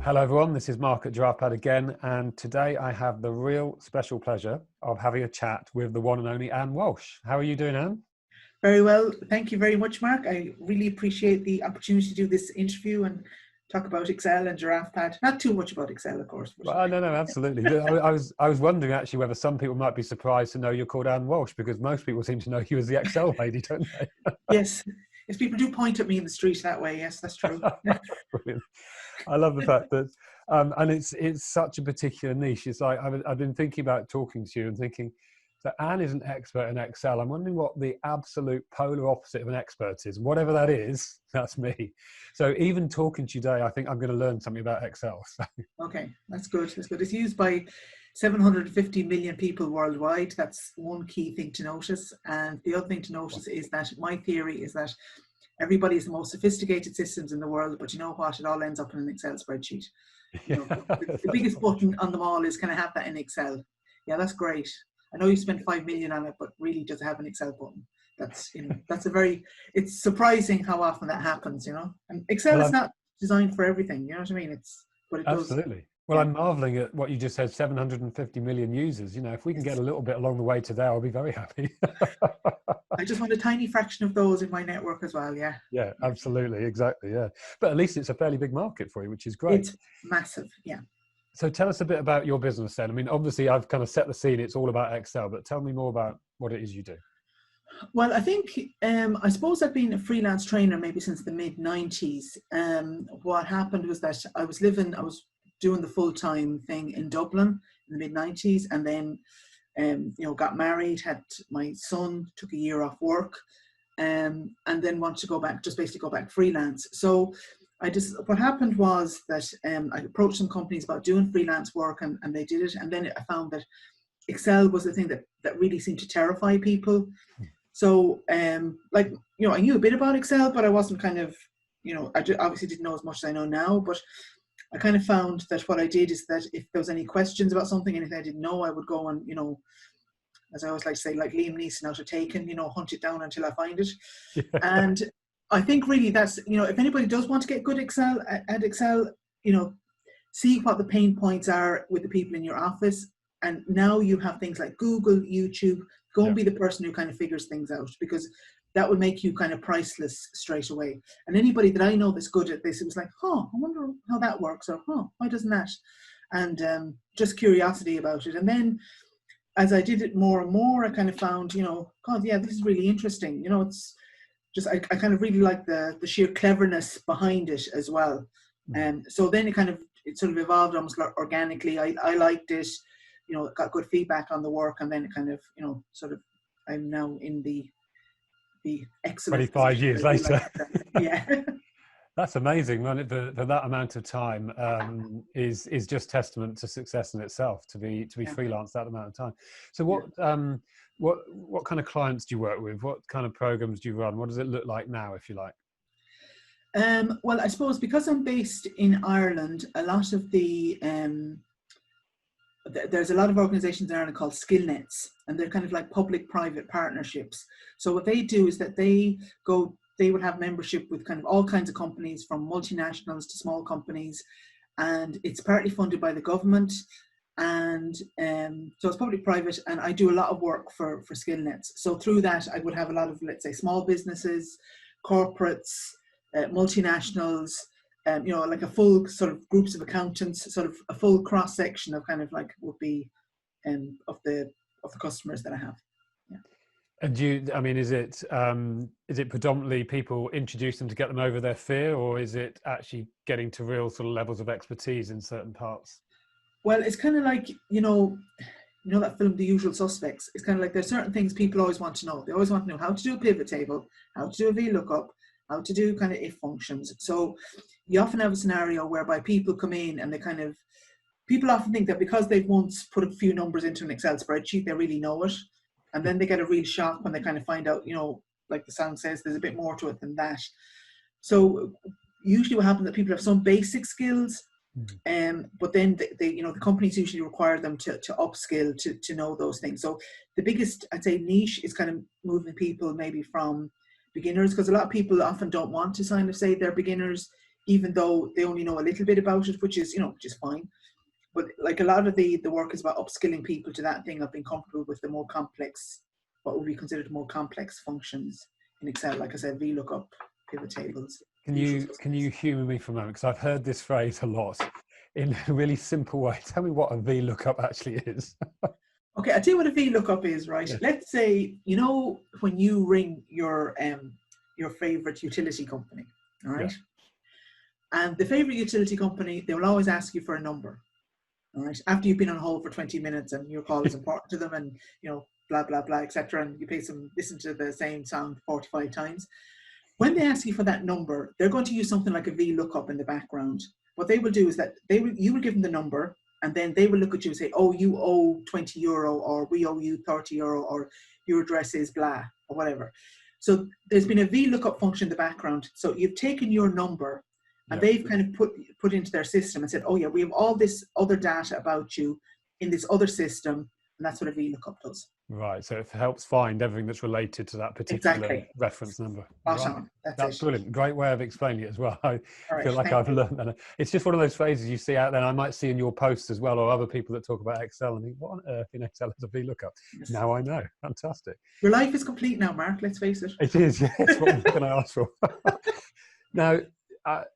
Hello everyone, this is Mark at GiraffePad again, and today I have the real special pleasure of having a chat with the one and only Anne Walsh. How are you doing, Anne? Very well, thank you very much, Mark. I really appreciate the opportunity to do this interview and talk about Excel and GiraffePad. Not too much about Excel, of course. But... Well, no, absolutely. I was wondering actually whether some people might be surprised to know you're called Anne Walsh, because most people seem to know you as the Excel lady, don't they? Yes, people do point at me in the street that way. Yes, that's true. Brilliant. I love the fact that, and it's such a particular niche. It's like I've been thinking about talking to you and thinking, so Anne is an expert in Excel. I'm wondering what the absolute polar opposite of an expert is. Whatever that is, that's me. So even talking to you today, I think I'm going to learn something about Excel. So. Okay, that's good. That's good. It's used by 750 million people worldwide. That's one key thing to notice. And the other thing to notice is that my theory is that everybody has the most sophisticated systems in the world, but you know what? It all ends up in an Excel spreadsheet. You know, the biggest button on them all is, can I have that in Excel? Yeah, that's great. I know you spent 5 million on it, but really does it have an Excel button? That's, it's surprising how often that happens, And Excel is not designed for everything, you know what I mean? But it absolutely. does. Well, yeah. I'm marveling at what you just said, 750 million users. If we can get a little bit along the way to there, I'll be very happy. I just want a tiny fraction of those in my network as well, yeah. Yeah, absolutely, exactly, yeah. But at least it's a fairly big market for you, which is great. It's massive, yeah. So tell us a bit about your business then. I mean, obviously I've kind of set the scene, it's all about Excel, but tell me more about what it is you do. Well, I think, I suppose I've been a freelance trainer maybe since the mid-90s. What happened was that I was doing the full-time thing in Dublin in the mid-90s, and then, got married, had my son, took a year off work, and then wanted to go back, just basically go back freelance. So what happened was that I approached some companies about doing freelance work, and they did it. And then I found that Excel was the thing that really seemed to terrify people. So, I knew a bit about Excel, but I wasn't I obviously didn't know as much as I know now, but I kind of found that what I did is that if there was any questions about something, anything I didn't know, I would go and, as I always like to say, like Liam Neeson out of Taken, hunt it down until I find it. Yeah. And I think really that's, if anybody does want to get good at Excel, see what the pain points are with the people in your office. And now you have things like Google, YouTube, go and be the person who kind of figures things out, because that would make you kind of priceless straight away. And anybody that I know that's good at this, it was like, I wonder how that works, or why doesn't that? And just curiosity about it. And then as I did it more and more, I kind of found, God, yeah, this is really interesting. It's just, I kind of really like the sheer cleverness behind it as well. And so then it sort of evolved almost organically. I liked it, got good feedback on the work, and then it kind of, I'm now in the excellent 25 years later. Yeah. That's amazing, man. For that amount of time is just testament to success in itself, to be freelance that amount of time. So what kind of clients do you work with? What kind of programs do you run? What does it look like now, if you like? Well, I suppose because I'm based in Ireland, a lot of there's a lot of organizations in Ireland called skill nets, and they're kind of like public-private partnerships. So what they do is that they would have membership with kind of all kinds of companies, from multinationals to small companies, and it's partly funded by the government. And so it's public-private, and I do a lot of work for skill nets. So through that, I would have a lot of, let's say, small businesses, corporates, multinationals, like a full sort of groups of accountants, sort of a full cross section of kind of like would be of the customers that I have. Yeah. And is it predominantly people introduce them to get them over their fear, or is it actually getting to real sort of levels of expertise in certain parts? Well, it's kind of like, that film, The Usual Suspects. It's kind of like there's certain things people always want to know. They always want to know how to do a pivot table, how to do a Vlookup, how to do kind of if functions. So you often have a scenario whereby people come in and people often think that because they've once put a few numbers into an Excel spreadsheet, they really know it. And then they get a real shock when they kind of find out, like the song says, there's a bit more to it than that. So usually what happens is that people have some basic skills, but then the companies usually require them to upskill to know those things. So the biggest, I'd say, niche is kind of moving people maybe from beginners, because a lot of people often don't want to kind of say they're beginners even though they only know a little bit about it, which is, which is fine. But like a lot of the work is about upskilling people to that thing of being comfortable with the more complex, what would be considered more complex functions in Excel. Like I said, VLOOKUP, pivot tables. Can you humour me for a moment? Because I've heard this phrase a lot in a really simple way. Tell me what a VLOOKUP actually is. Okay, I'll tell you what a VLOOKUP is, right? Yeah. Let's say, when you ring your favorite utility company, all right? Yeah. And the favorite utility company, they will always ask you for a number, all right? After you've been on hold for 20 minutes and your call is important to them and, blah, blah, blah, etc. And you listen to the same sound 45 times. When they ask you for that number, they're going to use something like a VLOOKUP in the background. What they will do is that you will give them the number, and then they will look at you and say, oh, you owe €20, or we owe you €30, or your address is blah, or whatever. So there's been a VLOOKUP function in the background. So you've taken your number and they've kind of put into their system and said, oh yeah, we have all this other data about you in this other system. And that's what a VLOOKUP does. Right, so it helps find everything that's related to that particular reference number. Right. That's brilliant. Great way of explaining it as well. I feel like I've learned that. It's just one of those phrases you see out there, and I might see in your posts as well, or other people that talk about Excel, and think, what on earth in Excel is a VLOOKUP? Yes. Now I know. Fantastic. Your life is complete now, Mark, let's face it. It is, yes. What can I ask for? Now,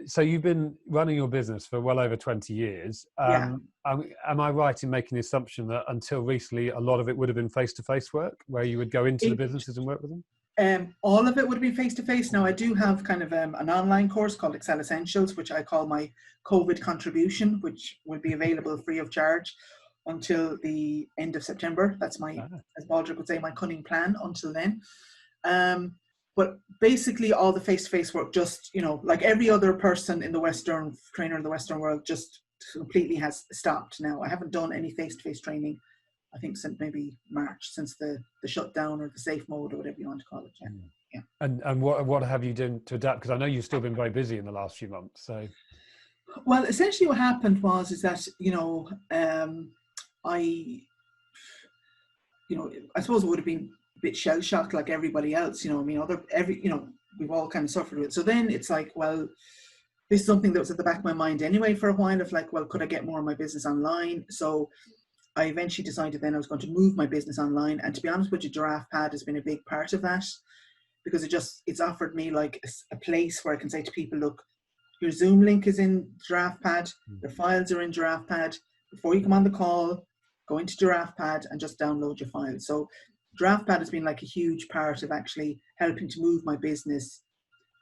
so you've been running your business for well over 20 years. Am I right in making the assumption that until recently, a lot of it would have been face-to-face work, where you would go into the businesses and work with them? All of it would be face-to-face. Now, I do have kind of an online course called Excel Essentials, which I call my COVID contribution, which will be available free of charge until the end of September. That's my, as Baldrick would say, my cunning plan until then. But basically all the face-to-face work, just, like every other person in the Western trainer in the Western world, just completely has stopped now. I haven't done any face-to-face training, I think, since maybe March, since the shutdown or the safe mode or whatever you want to call it. Yeah. And what have you done to adapt? Because I know you've still been very busy in the last few months. So, well, essentially what happened is that, I suppose it would have been a bit shell shocked like everybody else, we've all kind of suffered with it. So then it's like, well, this is something that was at the back of my mind anyway for a while, of like, well, could I get more of my business online? So I eventually decided then I was going to move my business online. And to be honest with you, GiraffePad has been a big part of that, because it's offered me like a place where I can say to people, look, your Zoom link is in GiraffePad, the files are in GiraffePad. Before you come on the call, go into GiraffePad and just download your files. So GiraffePad has been like a huge part of actually helping to move my business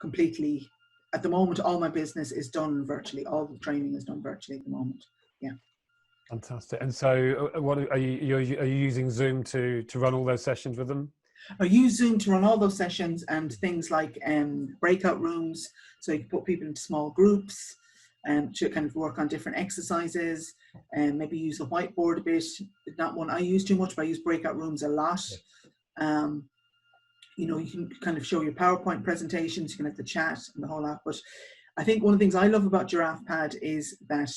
completely. At the moment, all my business is done virtually. All the training is done virtually at the moment. Yeah. Fantastic. And so what are you using Zoom to run all those sessions with them? I use Zoom to run all those sessions and things like breakout rooms. So you can put people into small groups to kind of work on different exercises, and maybe use a whiteboard a bit. Not one I use too much, but I use breakout rooms a lot. You can kind of show your PowerPoint presentations, you can have the chat and the whole lot. But I think one of the things I love about GiraffePad is that,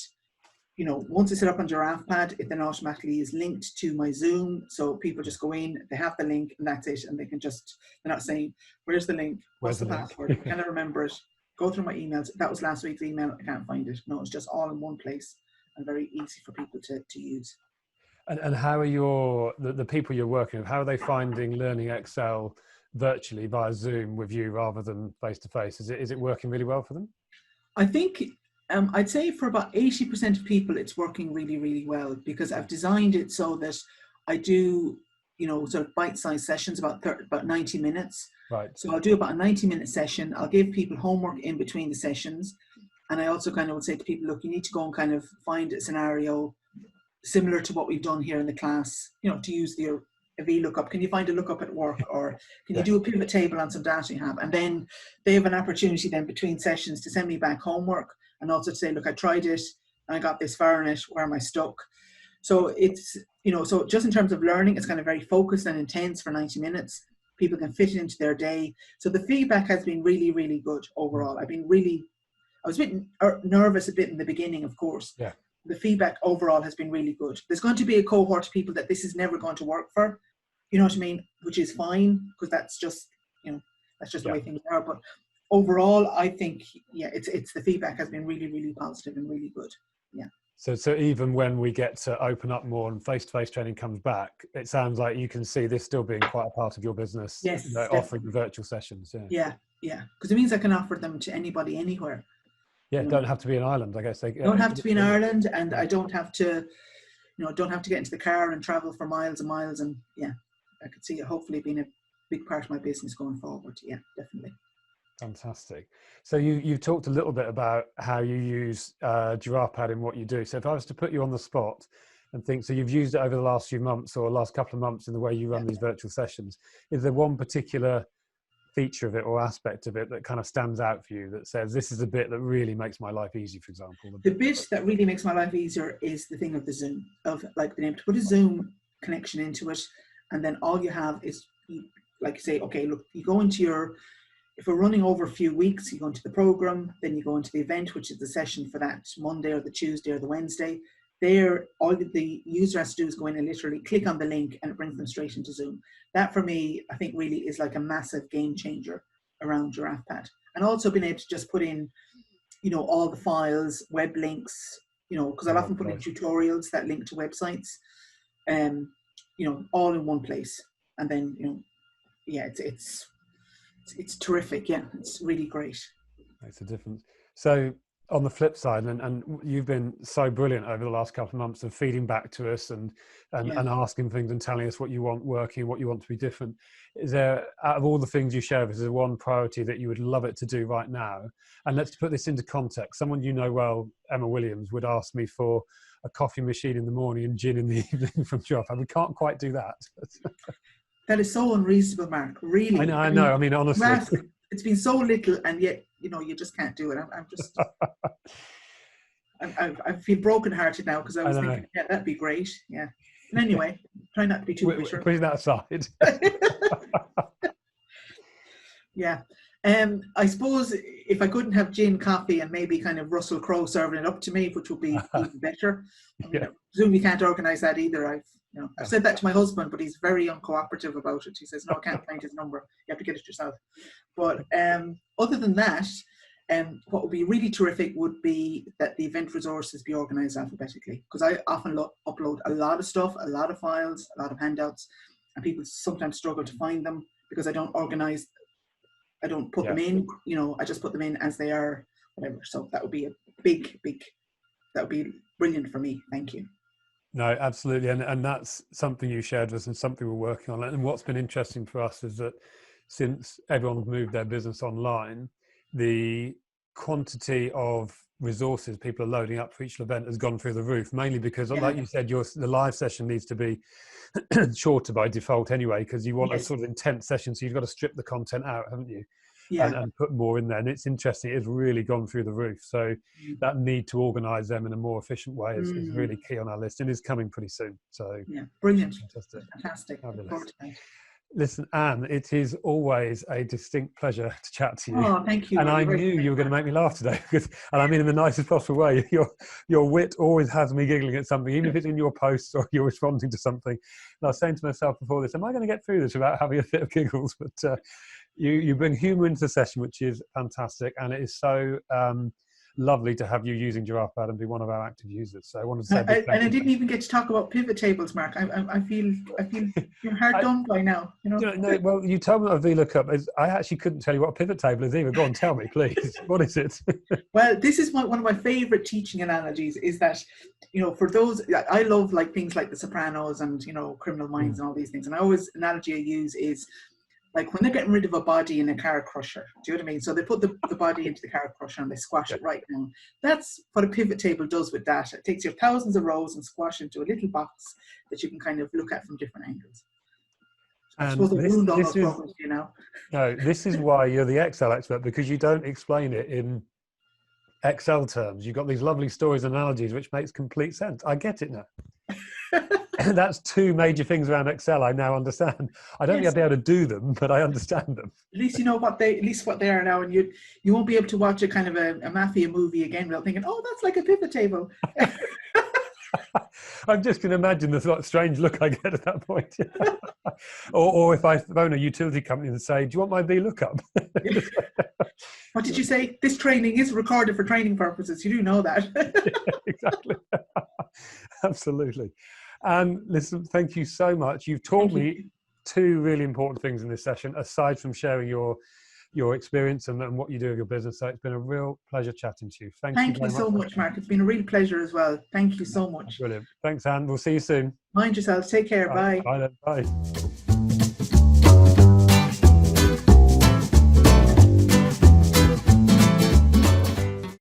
once it's set up on GiraffePad, it then automatically is linked to my Zoom. So people just go in, they have the link, and that's it. And they can they're not saying, where's the link? What's the password? I can't remember it. Go through my emails. That was last week's email. I can't find it. No, it's just all in one place and very easy for people to use. And how are the people you're working with, how are they finding learning Excel virtually via Zoom with you rather than face-to-face? Is it working really well for them? I think I'd say for about 80% of people, it's working really, really well, because I've designed it so that I do, sort of bite-sized sessions, about 90 minutes. Right. So I'll do about a 90-minute session. I'll give people homework in between the sessions. And I also kind of would say to people, look, you need to go and kind of find a scenario similar to what we've done here in the class, to use a VLOOKUP. Can you find a lookup at work? Or can you do a pivot table on some data you have? And then they have an opportunity then between sessions to send me back homework, and also to say, look, I tried it and I got this far in it, where am I stuck? So it's, so just in terms of learning, it's kind of very focused and intense for 90 minutes. People can fit it into their day. So the feedback has been really, really good overall. I was a bit nervous a bit in the beginning, of course. Yeah. The feedback overall has been really good. There's going to be a cohort of people that this is never going to work for, you know what I mean? Which is fine, because that's just, the way things are. But overall, I think, yeah, it's the feedback has been really, really positive and really good. Yeah. So even when we get to open up more and face-to-face training comes back, it sounds like you can see this still being quite a part of your business, Yes, offering the virtual sessions. Yeah, yeah, because it means I can offer them to anybody anywhere. Yeah, don't have to be in Ireland, I guess. Don't have to be in Ireland, and I don't have to, don't have to get into the car and travel for miles and miles. And yeah, I could see it hopefully being a big part of my business going forward. Yeah, definitely. Fantastic. So you've talked a little bit about how you use GiraffePad in what you do. So if I was to put you on the spot and think, so you've used it over the last few months or last couple of months in the way you run these virtual sessions, is there one particular feature of it or aspect of it that kind of stands out for you that says this is a bit that really makes my life easy, for example? The bit that really makes my life easier is the thing of the Zoom, of like being able to put a Zoom connection into it, and then all you have is, like you say, okay, look, you go into your, if we're running over a few weeks, you go into the program, then you go into the event, which is the session for that Monday or the Tuesday or the Wednesday. There, all the user has to do is go in and literally click on the link and it brings them straight into Zoom. That for me, I think really is like a massive game changer around GiraffePad. And also being able to just put in, all the files, web links, because I'll often put in tutorials that link to websites, all in one place. And then, yeah, it's terrific. Yeah, it's really great. Makes a difference. So on the flip side, and you've been so brilliant over the last couple of months of feeding back to us and asking things and telling us what you want working, what you want to be different. Is there, out of all the things you share with us, is there one priority that you would love it to do right now? And let's put this into context. Someone you know well, Emma Williams, would ask me for a coffee machine in the morning and gin in the evening from Giraffe. We can't quite do that. That is so unreasonable, Mark. Really. I know. I mean, honestly. It's been so little, and yet, you just can't do it. I'm just... I feel brokenhearted now because I was thinking, yeah, that'd be great. Yeah. And anyway, try not to be too bitter. Putting that aside. Yeah. I suppose if I couldn't have gin, coffee, and maybe kind of Russell Crowe serving it up to me, which would be even better. I presume you can't organise that either. I've said that to my husband, but he's very uncooperative about it. He says, no, I can't find his number. You have to get it yourself. But other than that, what would be really terrific would be that the event resources be organised alphabetically, because I often upload a lot of stuff, a lot of files, a lot of handouts, and people sometimes struggle to find them because I don't organise. I don't put them in, I just put them in as they are, whatever. So that would be a big, that would be brilliant for me. Thank you. No, absolutely. And that's something you shared with us and something we're working on. And what's been interesting for us is that since everyone's moved their business online, the quantity of resources people are loading up for each event has gone through the roof, mainly because, like you said, the live session needs to be shorter by default anyway, because you want a sort of intense session. So you've got to strip the content out, haven't you? Yeah. And put more in there. And it's interesting. It's really gone through the roof. So that need to organise them in a more efficient way is really key on our list and is coming pretty soon. So yeah, brilliant. Fantastic. Fabulous. Listen, Anne, it is always a distinct pleasure to chat to you. Oh, thank you. And I knew you were going to make me laugh today, and I mean in the nicest possible way. Your wit always has me giggling at something, even if it's in your posts or you're responding to something. And I was saying to myself before this, am I going to get through this without having a fit of giggles? But you bring humour into the session, which is fantastic, and it is so lovely to have you using GiraffePad and be one of our active users. So I wanted to say and I didn't even get to talk about pivot tables, Mark. I feel you're hard done by now. No, well, you told me about Vlookup. I actually couldn't tell you what a pivot table is either. Go on, tell me, please. What is it? Well, this is one of my favourite teaching analogies. Is that for those, I love like things like The Sopranos and Criminal Minds and all these things. And analogy I use is like when they're getting rid of a body in a car crusher. Do you know what I mean? So they put the body into the car crusher and they squash it right down. That's what a pivot table does with data. It takes your thousands of rows and squash into a little box that you can kind of look at from different angles. I suppose I've ruined all those problems, No, this is why you're the Excel expert, because you don't explain it in Excel terms. You've got these lovely stories and analogies, which makes complete sense. I get it now. That's two major things around Excel I now understand. I don't think I'd be able to do them, but I understand them. At least you know what they are now, and you won't be able to watch a kind of a mafia movie again without thinking, oh, that's like a pivot table. I'm just going to imagine the sort of strange look I get at that point. or if I phone a utility company and say, do you want my Vlookup? What did you say? This training is recorded for training purposes. You do know that. Exactly. Absolutely. And listen, thank you so much. You've taught me two really important things in this session, aside from sharing your experience and what you do with your business. So it's been a real pleasure chatting to you. Thank you very much. So much, Mark. It's been a real pleasure as well. Thank you so much. Brilliant. Thanks, Anne. We'll see you soon. Mind yourself. Take care. Bye. Bye then. Bye.